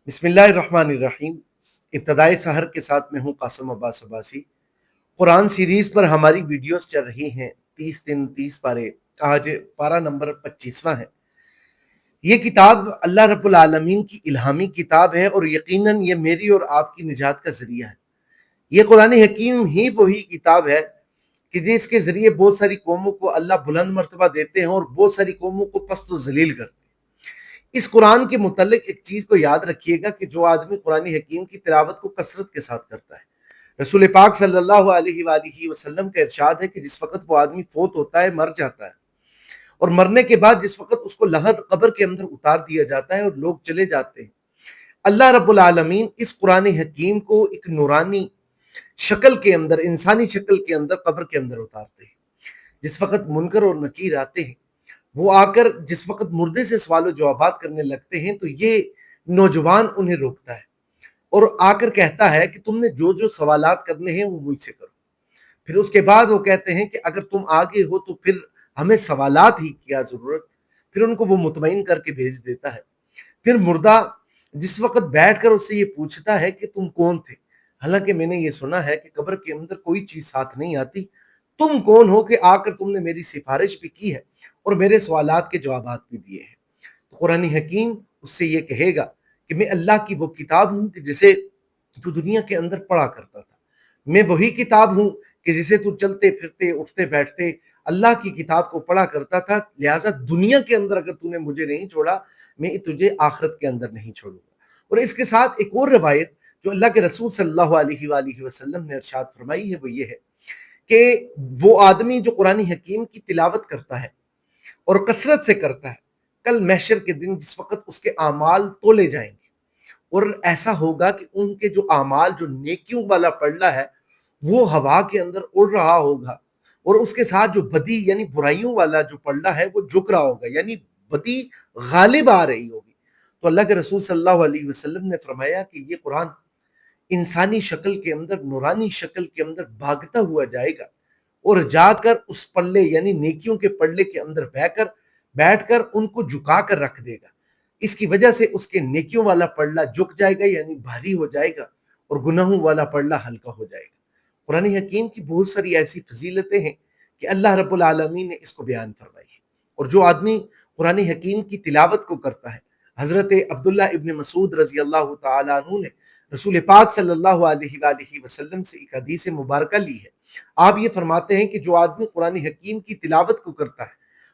बिस्मिल्लाहिर्रहमानिर्रहीम। इब्तदाई सहर के साथ मैं हूँ कासिम अब्बास अब्बासी। कुरान सीरीज पर हमारी वीडियोस चल रही हैं 30 दिन 30 पारे। आज पारा नंबर 25वां है। ये किताब अल्लाह रब्बुल आलमीन की इल्हामी किताब है और यकीनन ये मेरी और आपकी निजात का जरिया है। ये कुरान हकीम ही वही किताब है कि जिसके जरिए बहुत सारी कौमों को अल्लाह बुलंद मर्तबा देते हैं और बहुत सारी कौमों को पस्त व जलील करते हैं। इस कुरान के मुतल्लिक एक चीज को याद रखिएगा कि जो आदमी कुरान हकीम की तिलावत को कसरत के साथ करता है, रसूल पाक सल्लल्लाहु अलैहि वसल्लम का इरशाद है कि जिस वक्त वो आदमी फोत होता है, मर जाता है, और मरने के बाद जिस वक्त उसको लहद कब्र के अंदर उतार दिया जाता है और लोग चले जाते हैं, अल्लाह रब्बुल आलमीन इस कुरान हकीम को एक नूरानी शक्ल के अंदर, इंसानी शक्ल के अंदर कब्र के अंदर उतारते हैं। जिस वक्त मुनकर और नकीर आते हैं, वो आकर जिस वक्त मुर्दे से सवाल जवाबात करने लगते हैं, तो ये नौजवान उन्हें रोकता है और आकर कहता है कि तुमने जो जो सवालात करने हैं वो मुझसे करो। फिर उसके बाद वो कहते हैं कि अगर तुम आगे हो तो फिर हमें सवालात ही क्या जरूरत। फिर उनको वो मुतमईन करके भेज देता है। फिर मुर्दा जिस वक्त बैठकर उससे ये पूछता है कि तुम कौन थे, हालांकि मैंने ये सुना है कि कब्र के अंदर कोई चीज साथ नहीं आती, तुम कौन हो कि आकर तुमने मेरी सिफारिश भी की है और मेरे सवालात के जवाबात भी दिए हैं। तो कुरान हकीम उससे ये कहेगा कि मैं अल्लाह की वो किताब हूं कि जिसे तू दुनिया के अंदर पढ़ा करता था। मैं वही किताब हूं कि जिसे तू चलते फिरते उठते बैठते अल्लाह की किताब को पढ़ा करता था। लिहाजा दुनिया के अंदर अगर तूने मुझे नहीं छोड़ा, मैं तुझे आखिरत के अंदर नहीं छोड़ूंगा। और इसके साथ एक और रिवायत जो अल्लाह के रसूल सल्लल्लाहु अलैहि वसल्लम ने इरशाद फरमाई है, वो ये है कि वो आदमी जो कुरान हकीम की तिलावत करता है और कसरत से करता है, कल महशर के दिन जिस वक्त उसके आमाल तोले जाएंगे और ऐसा होगा कि उनके जो आमाल, जो नेकियों वाला पलड़ा है, वो हवा के अंदर उड़ रहा होगा और उसके साथ जो बदी यानी बुराइयों वाला जो पलड़ा है वो झुक रहा होगा, यानी बदी गालिब आ रही होगी। तो अल्लाह के रसूल सल्लल्लाहु अलैहि वसल्लम ने फरमाया कि ये कुरान इंसानी शक्ल के अंदर, नूरानी शक्ल के अंदर भागता हुआ जाएगा और जाकर उस पल्ले यानी नेकियों के पल्ले के अंदर बहकर बैठकर उनको झुका कर रख देगा। इसकी वजह से उसके नेकियों वाला पल्ला झुक जाएगा यानी भारी हो जाएगा और गुनाहों वाला पल्ला हल्का हो जाएगा। कुरान हकीम की बहुत सारी ऐसी फजीलतें हैं कि अल्लाह रब्बुल आलमीन ने इसको बयान फरमाई है। और जो आदमी कुरान हकीम की तिलावत को करता है, हजरत अब्दुल्ला इब्न मसूद रजी अल्लाह तआला अन्हु ने रसूल पाक सल्लल्लाहु अलैहि वसल्लम से एक हदीस मुबारक ली है। आप ये फरमाते हैं कि जो आदमी कुरान हकीम की तिलावत को करता है,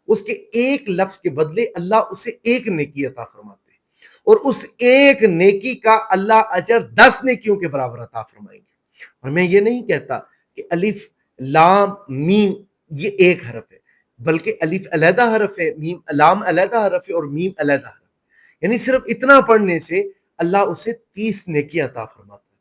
उसके एक लफ्ज के बदले अल्लाह उसे एक नेकी अता फरमाते हैं और उस एक नेकी का अल्लाह अजर 10 नेकियों के बराबर अता फरमाएंगे। और मैं ये नहीं कहता कि अलिफ लाम मीम ये एक हरफ है, बल्कि अलिफ अलहदा हरफ है, मीम लाम अलहदा हरफ है और मीम अलहदा हरफ है। यानी सिर्फ इतना पढ़ने से अल्लाह उसे 30 नेकी अता फरमाता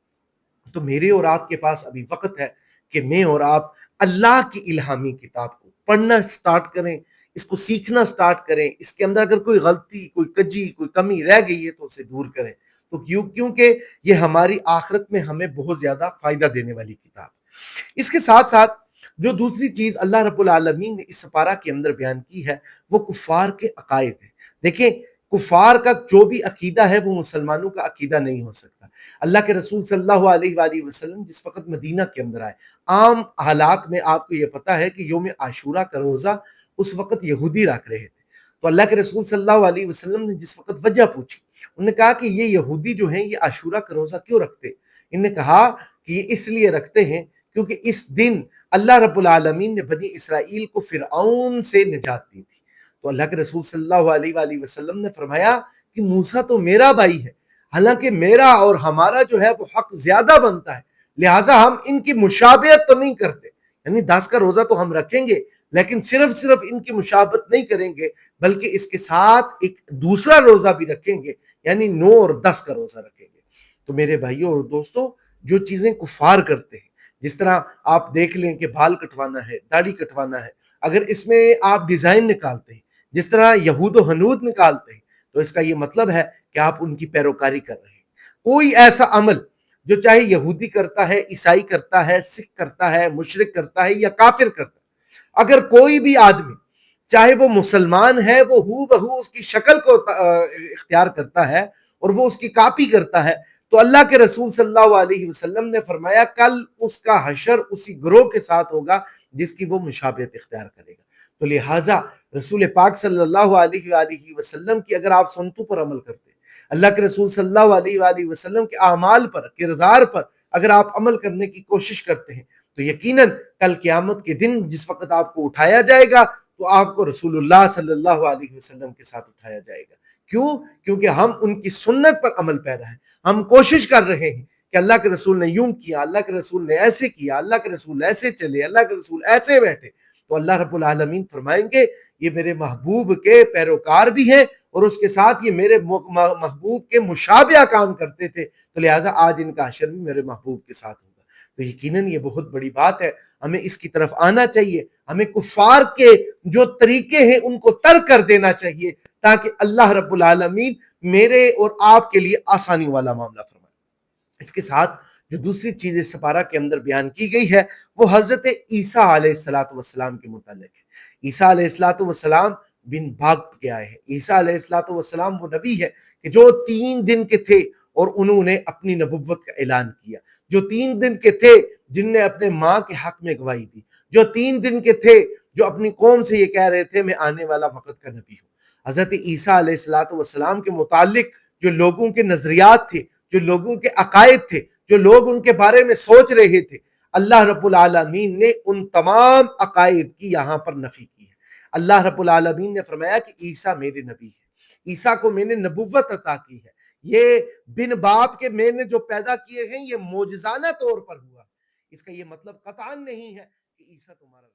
है। तो मेरे और आपके पास अभी वक्त है कि मैं और आप अल्लाह की इल्हामी किताब को पढ़ना स्टार्ट करें, इसको सीखना स्टार्ट करें। इसके अंदर अगर कोई गलती, कोई कजी, कोई कमी रह गई है तो उसे दूर करें। तो क्योंकि ये हमारी आखिरत में हमें बहुत ज्यादा फायदा देने वाली किताब है। इसके साथ साथ जो दूसरी चीज अल्लाह रब्बुल आलमीन ने इस पारा के अंदर बयान की है, वो कुफार के अकायद है। देखिए, कुफार का जो भी अकीदा है वो मुसलमानों का अकीदा नहीं हो सकता। अल्लाह के रसूल सल्लल्लाहु अलैहि वसल्लम जिस वक्त मदीना के अंदर आए, आम हालात में आपको ये पता है कि यौम आशूरा का रोजा उस वक्त यहूदी रख रहे थे। तो अल्लाह के रसूल सल्लल्लाहु अलैहि वसल्लम ने जिस वक्त वजह पूछी, उन्होंने कहा कि ये यहूदी जो हैं ये आशूरा का रोजा क्यों रखते। इन्होंने कहा कि ये इसलिए रखते हैं क्योंकि इस दिन अल्लाह रब्बुल आलमीन ने बनी इसराइल को फिरऔन से निजात दी थी। तो अल्लाह के रसूल सल्लल्लाहु अलैहि वसल्लम ने फरमाया कि मूसा तो मेरा भाई है, हालांकि मेरा और हमारा जो है वो हक ज्यादा बनता है, लिहाजा हम इनकी मुशाबहत तो नहीं करते। यानी 10 का रोजा तो हम रखेंगे, लेकिन सिर्फ इनकी मुशाबहत नहीं करेंगे, बल्कि इसके साथ एक दूसरा रोजा भी रखेंगे, यानी 9 और 10 का रोजा रखेंगे। तो मेरे भाइयों और दोस्तों, जो चीजें कुफार करते हैं, जिस तरह आप देख लें कि बाल कटवाना है, दाढ़ी कटवाना है, अगर इसमें आप डिजाइन निकालते हैं, जिस तरह यहूद हनूद निकालते हैं, तो इसका ये मतलब है कि आप उनकी पैरोकारी कर रहे हैं। कोई ऐसा अमल जो चाहे यहूदी करता है, ईसाई करता है, सिख करता है, मुशरिक करता है या काफिर करता है, अगर कोई भी आदमी चाहे वो मुसलमान है, वो हूबहू उसकी शक्ल को इख्तियार करता है اور وہ اس کی کاپی کرتا ہے تو اللہ کے رسول صلی اللہ علیہ وسلم نے فرمایا کل اس کا حشر اسی گروہ کے ساتھ ہوگا جس کی وہ مشابہت اختیار کرے گا۔ تو لہٰذا رسول پاک صلی اللہ علیہ وآلہ وسلم کی اگر آپ سنتوں پر عمل کرتے ہیں، اللہ کے رسول صلی اللہ علیہ وآلہ وسلم کے اعمال پر، کردار پر اگر آپ عمل کرنے کی کوشش کرتے ہیں تو یقیناً کل قیامت کے دن جس وقت آپ کو اٹھایا جائے گا تو آپ کو رسول اللہ صلی اللہ علیہ وسلم کے ساتھ اٹھایا جائے گا۔ کیوں؟ کیونکہ ہم ان کی سنت پر عمل پیرا ہیں، ہم کوشش کر رہے ہیں کہ اللہ کے رسول نے یوں کیا، اللہ کے رسول نے ایسے کیا، اللہ کے رسول ایسے چلے، اللہ کے رسول ایسے بیٹھے، تو اللہ رب العالمین فرمائیں گے یہ میرے محبوب کے پیروکار بھی ہیں اور اس کے ساتھ یہ میرے محبوب کے مشابہ کام کرتے تھے، تو لہٰذا آج ان کا حشر بھی میرے محبوب کے ساتھ ہوگا۔ تو یقیناً یہ بہت بڑی بات ہے، ہمیں اس کی طرف آنا چاہیے، ہمیں کفار کے جو طریقے ہیں ان کو ترک کر دینا چاہیے تاکہ اللہ رب العالمین میرے اور آپ کے لیے آسانی والا معاملہ فرمائے۔ اس کے ساتھ جو دوسری چیز اس سپارہ کے اندر بیان کی گئی ہے وہ حضرت عیسیٰ علیہ السلام کے متعلق ہے۔ عیسیٰ علیہ السلام بن بھاگ کے آئے ہیں۔ عیسیٰ علیہ السلام وہ نبی ہے کہ جو 3 دن کے تھے اور انہوں نے اپنی نبوت کا اعلان کیا، جو 3 دن کے تھے جن نے اپنے ماں کے حق میں گواہی دی، جو 3 دن کے تھے جو اپنی قوم سے یہ کہہ رہے تھے میں آنے والا وقت کا نبی ہوں۔ حضرت عیسیٰ علیہ السلام کے متعلق جو لوگوں کے نظریات تھے، جو لوگوں کے عقائد تھے، جو لوگ ان کے بارے میں سوچ رہے تھے، اللہ رب العالمین نے ان تمام عقائد کی یہاں پر نفی کی ہے۔ اللہ رب العالمین نے فرمایا کہ عیسیٰ میرے نبی ہے، عیسیٰ کو میں نے نبوت عطا کی ہے، یہ بن باپ کے میں نے جو پیدا کیے ہیں یہ معجزانہ طور پر ہوا۔ اس کا یہ مطلب قطعاً نہیں ہے کہ عیسیٰ تمہارا